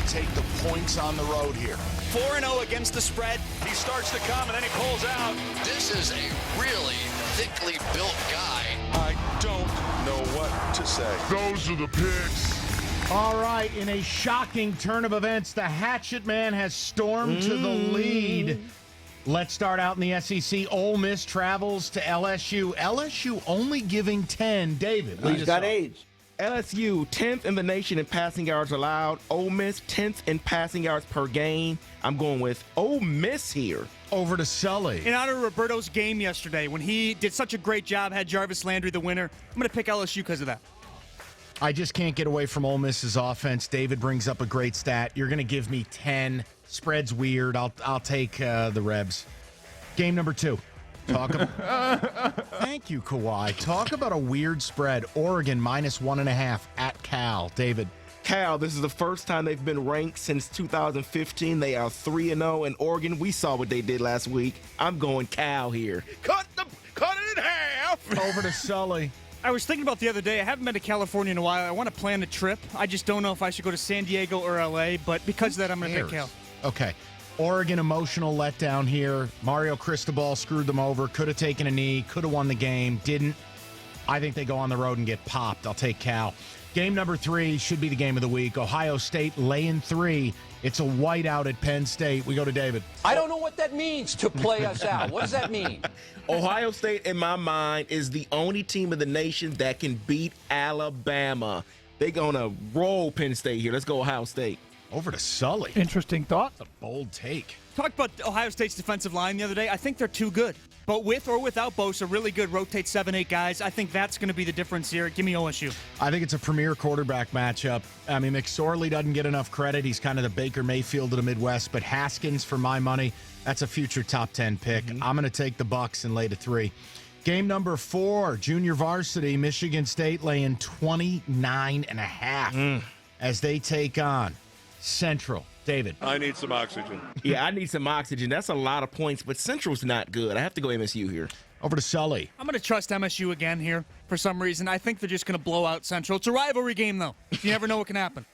to take the points on the road here. 4-0 against the spread. He starts to come, and then he pulls out. This is a really thickly built guy. I don't know what to say. Those are the picks. All right, in a shocking turn of events, the Hatchet Man has stormed to the lead. Let's start out in the SEC. Ole Miss travels to LSU. LSU only giving 10. David, He's got age. LSU, 10th in the nation in passing yards allowed. Ole Miss, 10th in passing yards per game. I'm going with Ole Miss here. over to Sully. In honor of Roberto's game yesterday, when he did such a great job, had Jarvis Landry the winner, I'm going to pick LSU because of that. I just can't get away from Ole Miss's offense. David brings up a great stat. You're going to give me 10. Spread's weird. I'll take the Rebs. Game number 2. Talk about. Thank you, Kawhi. Talk about a weird spread. Oregon -1.5 at Cal. David. Cal, this is the first time they've been ranked since 2015. They are 3-0 in Oregon. We saw what they did last week. I'm going Cal here. Cut it in half. Over to Sully. I was thinking about the other day, I haven't been to California in a while. I want to plan a trip. I just don't know if I should go to San Diego or L.A., but because of that, I'm going to pick Cal. Okay. Oregon emotional letdown here. Mario Cristobal screwed them over. Could have taken a knee. Could have won the game. Didn't. I think they go on the road and get popped. I'll take Cal. Game number 3 should be the game of the week. Ohio State laying 3. It's a whiteout at Penn State. We go to David. I don't know what that means, to play us out. What does that mean? Ohio State, in my mind, is the only team in the nation that can beat Alabama. They're going to roll Penn State here. Let's go Ohio State. Over to Sully. Interesting thought. That's a bold take. Talked about Ohio State's defensive line the other day. I think they're too good. But with or without Bosa, really good, rotate 7-8 guys. I think that's going to be the difference here. Give me OSU. I think it's a premier quarterback matchup. I mean, McSorley doesn't get enough credit. He's kind of the Baker Mayfield of the Midwest. But Haskins, for my money, that's a future top 10 pick. I'm going to take the Bucks and lay to 3. Game number 4, junior varsity, Michigan State laying 29.5 as they take on Central. David. I need some oxygen. Yeah, I need some oxygen. That's a lot of points, but Central's not good. I have to go MSU here. Over to Sully. I'm going to trust MSU again here for some reason. I think they're just going to blow out Central. It's a rivalry game, though. You never know what can happen.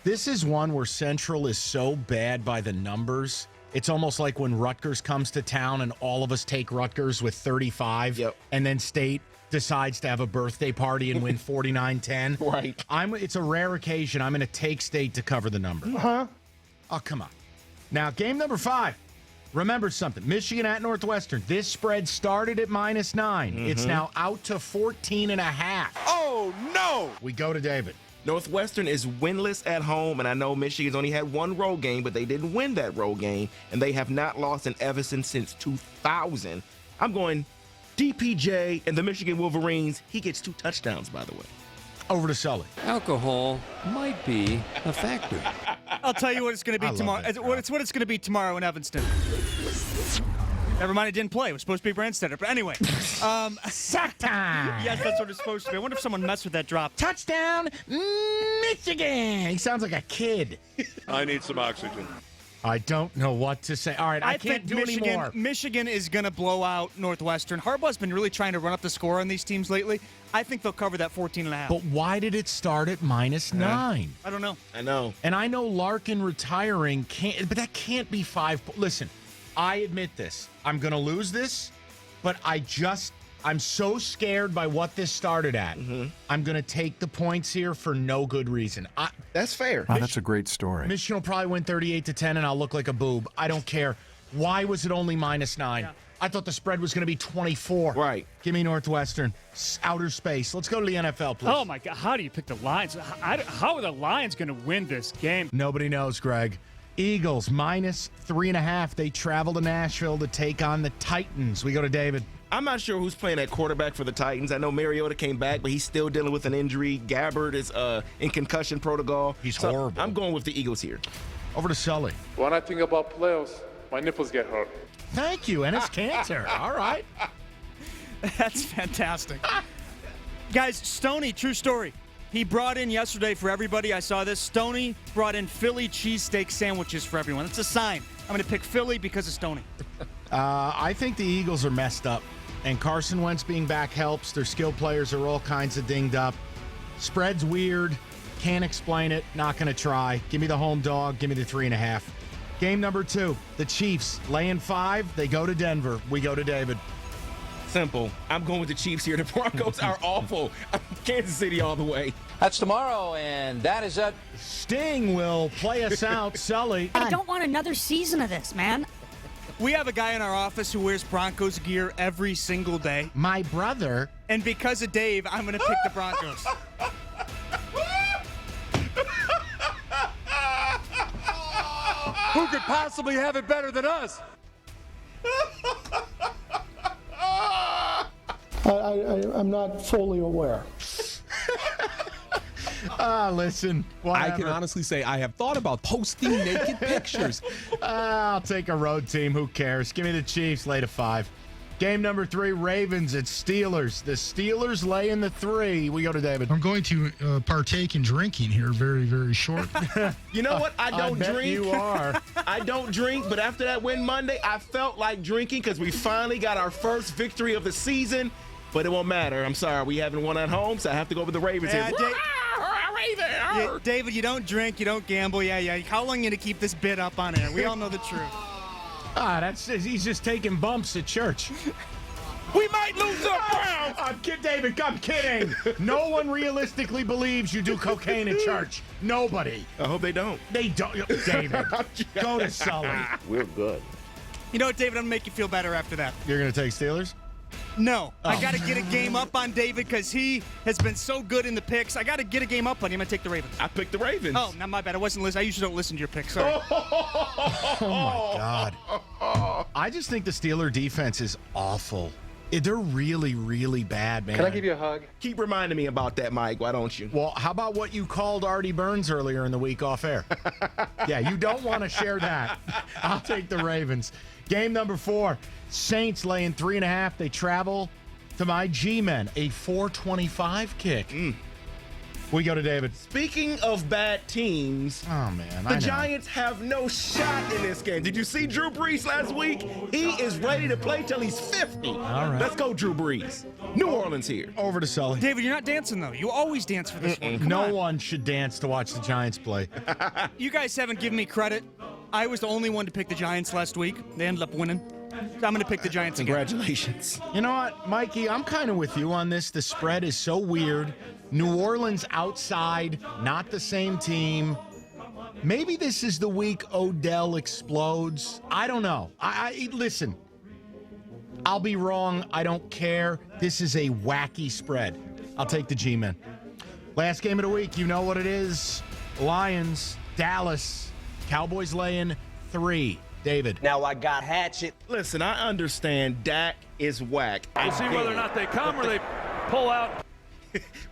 This is one where Central is so bad by the numbers. It's almost like when Rutgers comes to town and all of us take Rutgers with 35, and then State decides to have a birthday party and win 49-10. Right. It's a rare occasion. I'm going to take State to cover the number. Oh, come on. Now, game number 5. Remember something. Michigan at Northwestern. This spread started at -9. It's now out to 14.5. Oh, no. We go to David. Northwestern is winless at home, and I know Michigan's only had one road game, but they didn't win that road game, and they have not lost in Everson since 2000. I'm going DPJ and the Michigan Wolverines. He gets 2 touchdowns, by the way. Over to Sully. Alcohol might be a factor. I'll tell you what it's going to be tomorrow. It's what it's going to be tomorrow in Evanston. Never mind, it didn't play. It was supposed to be Brandstetter. But anyway. Sack time. Yes, that's what it's supposed to be. I wonder if someone messed with that drop. Touchdown, Michigan. He sounds like a kid. I need some oxygen. I don't know what to say. All right, I can't do Michigan, anymore. Michigan is going to blow out Northwestern. Harbaugh's been really trying to run up the score on these teams lately. I think they'll cover that 14.5. But why did it start at -9? I don't know. I know. And I know Larkin retiring can't, but that can't be 5. Listen, I admit this. I'm going to lose this, but I'm so scared by what this started at. I'm going to take the points here for no good reason. That's fair. Oh, that's a great story. Michigan will probably win 38-10, and I'll look like a boob. I don't care. Why was it only -9? Yeah. I thought the spread was going to be 24. Right. Give me Northwestern. Outer space. Let's go to the NFL, please. Oh, my God. How do you pick the Lions? How are the Lions going to win this game? Nobody knows, Greg. Eagles -3.5. They travel to Nashville to take on the Titans. We go to David. I'm not sure who's playing at quarterback for the Titans. I know Mariota came back, but he's still dealing with an injury. Gabbard is in concussion protocol. He's horrible. I'm going with the Eagles here. Over to Sully. When I think about playoffs, my nipples get hurt. Thank you, and it's cancer. All right. That's fantastic. Guys, Stoney, true story. He brought in yesterday for everybody. I saw this. Stoney brought in Philly cheesesteak sandwiches for everyone. It's a sign. I'm going to pick Philly because of Stoney. I think the Eagles are messed up, and Carson Wentz being back helps. Their skill players are all kinds of dinged up. Spread's weird. Can't explain it. Not going to try. Give me the home dog. Give me the 3.5. Game number 2. The Chiefs laying 5. They go to Denver. We go to David. Simple. I'm going with the Chiefs here. The Broncos are awful. Kansas City all the way. That's tomorrow, and that is it. Sting will play us out. Sully. I don't want another season of this, man. We have a guy in our office who wears Broncos gear every single day. My brother. And because of Dave, I'm going to pick the Broncos. Who could possibly have it better than us? I'm not fully aware. Listen. Whatever. I can honestly say I have thought about posting naked pictures. I'll take a road team. Who cares? Give me the Chiefs. Lay to 5. Game number 3, Ravens at Steelers. The Steelers lay in the 3. We go to David. I'm going to partake in drinking here very, very short. You know what? I don't drink. You are. I don't drink, but after that win Monday, I felt like drinking because we finally got our first victory of the season. But it won't matter. I'm sorry. We haven't won at home, so I have to go with the Ravens here. David, you don't drink, you don't gamble. Yeah. How long are you going to keep this bit up on air? We all know the truth. He's just taking bumps at church. We might lose the Browns. I'm kidding, David. I'm kidding. No one realistically believes you do cocaine at church. Nobody. I hope they don't. They don't. David, go to Sully. We're good. You know what, David? I'm going to make you feel better after that. You're going to take Steelers? No. I got to get a game up on David because he has been so good in the picks. I got to get a game up on him. I'm going to take the Ravens. I picked the Ravens. Oh, not my bad. I wasn't listening. I usually don't listen to your picks. Sorry. Oh, my God. I just think the Steeler defense is awful. They're really, really bad, man. Can I give you a hug? Keep reminding me about that, Mike. Why don't you? Well, how about what you called Artie Burns earlier in the week off air? Yeah, you don't want to share that. I'll take the Ravens. Game number 4, Saints laying 3.5. They travel to my G-Men, a 425 kick. We go to David. Speaking of bad teams, oh man, the Giants have no shot in this game. Did you see Drew Brees last week? He is ready to play till he's 50. All right. Let's go, Drew Brees. New Orleans here. Over to Sully. David, you're not dancing, though. You always dance for this one. No one should dance to watch the Giants play. You guys haven't given me credit. I was the only one to pick the Giants last week. They ended up winning. So I'm going to pick the Giants again. Congratulations. You know what, Mikey? I'm kind of with you on this. The spread is so weird. New Orleans outside, not the same team. Maybe this is the week Odell explodes. I don't know. Listen, I'll be wrong. I don't care. This is a wacky spread. I'll take the G-Men. Last game of the week, you know what it is. Lions, Dallas, Cowboys laying 3. David. Now I got hatchet. Listen, I understand Dak is whack. We'll see whether or not they come or they pull out.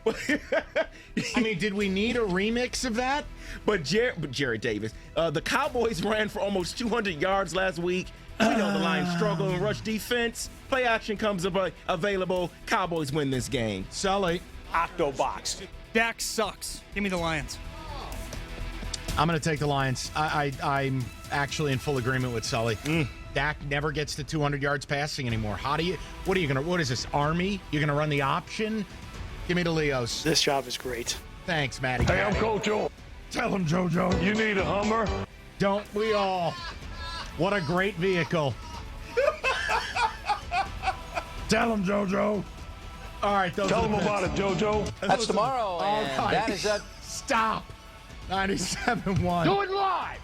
I mean, did we need a remix of that? But Jerry Davis, the Cowboys ran for almost 200 yards last week. We know the Lions struggle in rush defense. Play action comes available. Cowboys win this game. Sully. Octobox. Dak sucks. Give me the Lions. I'm going to take the Lions. I'm actually in full agreement with Sully. Dak never gets to 200 yards passing anymore. What is this, Army? You're going to run the option? Give me the Leos. This job is great. Thanks, Matty. Hey, I'm Coach Joe. Tell him, JoJo. You need a Hummer? Don't we all? What a great vehicle. Tell him, JoJo. All right, tell him about it, JoJo. That's tomorrow, and that is it. Stop. 97.1. Do it live.